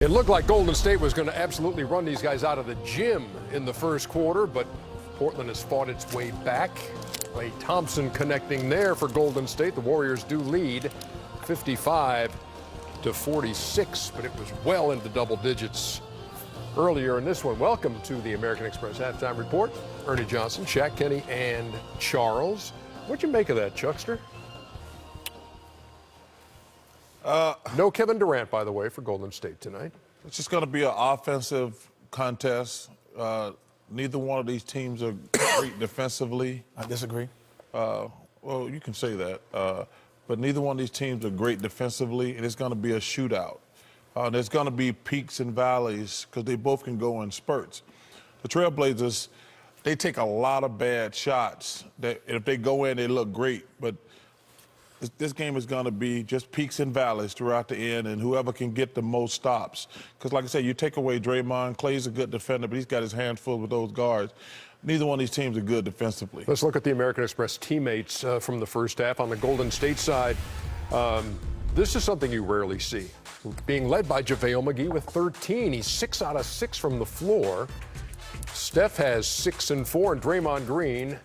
It looked like Golden State was going to absolutely run these guys out of the gym in the first quarter, but Portland has fought its way back. Klay Thompson connecting there for Golden State. The Warriors do lead 55-46, but it was well into double digits earlier in this one. Welcome to the American Express Halftime Report. Ernie Johnson, Shaq Kenny, and Charles. What'd you make of that, Chuckster? No Kevin Durant, by the way, for Golden State tonight. It's just going to be an offensive contest. Neither one of these teams are great defensively. I disagree. Well, you can say that. But neither one of these teams are great defensively, and it's going to be a shootout. There's going to be peaks and valleys because they both can go in spurts. The Trailblazers, they take a lot of bad shots. If they go in, they look great. But this game is going to be just peaks and valleys throughout the end, and whoever can get the most stops. Because, like I said, you take away Draymond. Clay's a good defender, but he's got his hands full with those guards. Neither one of these teams are good defensively. Let's look at the American Express teammates from the first half. On the Golden State side, this is something you rarely see. Being led by JaVale McGee with 13. He's 6 out of 6 from the floor. Steph has 6 and 4, and Draymond Green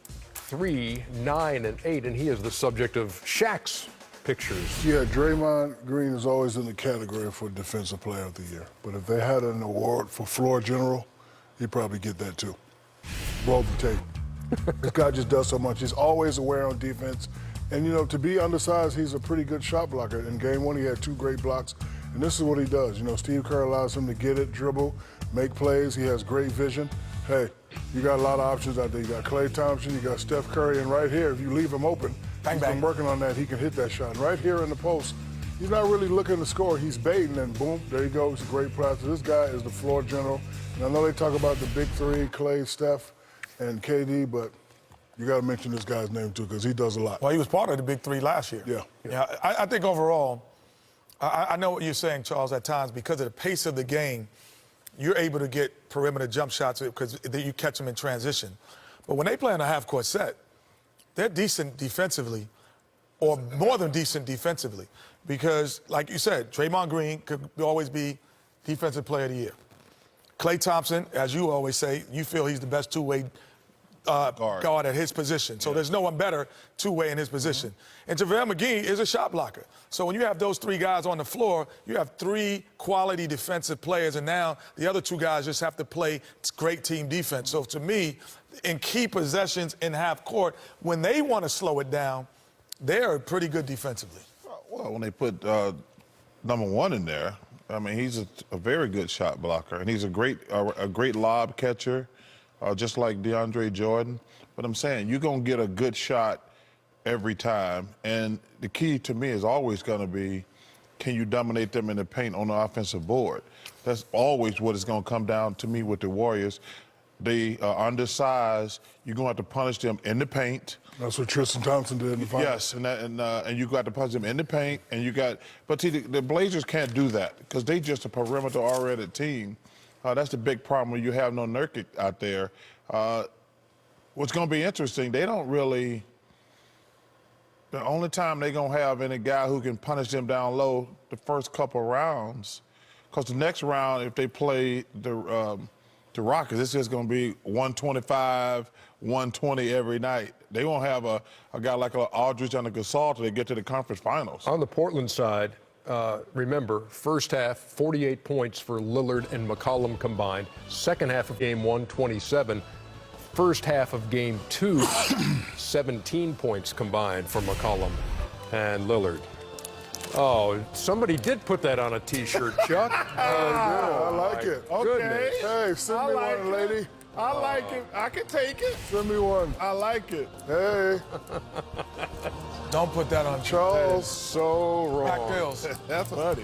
3, 9, and 8, and he is the subject of Shaq's pictures. Yeah, Draymond Green is always in the category for Defensive Player of the Year. But if they had an award for floor general, he'd probably get that too. Blow the tape. This guy just does so much. He's always aware on defense. And, you know, to be undersized, he's a pretty good shot blocker. In game one, he had 2 great blocks. And this is what he does. You know, Steve Kerr allows him to get it, dribble, make plays. He has great vision. Hey, you got a lot of options out there. You got Klay Thompson, you got Steph Curry, and right here, if you leave him open, he's been working on that. He can hit that shot. And right here in the post, he's not really looking to score. He's baiting, and boom, there you go. It's a great practice. This guy is the floor general. And I know they talk about the big three, Klay, Steph, and KD, but you got to mention this guy's name too because he does a lot. Well, he was part of the big three last year. Yeah. I think overall, I know what you're saying, Charles, at times because of the pace of the game, you're able to get perimeter jump shots because you catch them in transition. But when they play in a half-court set, they're decent defensively, or more than decent defensively, because, like you said, Draymond Green could always be Defensive Player of the Year. Klay Thompson, as you always say, you feel he's the best two-way guard at his position. So there's no one better two-way in his position. And JaVale McGee is a shot blocker. So when you have those 3 guys on the floor, you have 3 quality defensive players, and now the other 2 guys just have to play great team defense. So to me, in key possessions in half court, when they want to slow it down, they're pretty good defensively. Well, when they put number 1 in there, I mean, he's a very good shot blocker, and he's a great lob catcher. Just like DeAndre Jordan. But I'm saying you're going to get a good shot every time. And the key to me is always going to be, can you dominate them in the paint on the offensive board? That's always what it's going to come down to me with the Warriors. They are undersized. You're going to have to punish them in the paint. That's what Tristan Thompson did in the finals. Yes, and you got to punish them in the paint. And you got, but see, the Blazers can't do that because they just a perimeter-oriented team. That's the big problem when you have no Nurkic out there. What's going to be interesting, they don't really – the only time they're going to have any guy who can punish them down low the first couple rounds, because the next round, if they play the Rockets, it's just going to be 125, 120 every night. They won't have a guy like Aldridge and a Gasol till they get to the conference finals. On the Portland side, remember, first half, 48 points for Lillard and McCollum combined. Second half of game 1, 27. First half of game 2, 17 points combined for McCollum and Lillard. Oh, somebody did put that on a T-shirt, Chuck. I like it. Okay. Hey, send me one, lady. I like it. I can take it. Send me one. I like it. Hey. Don't put that on Charles, So wrong. Pack Bills. That's funny.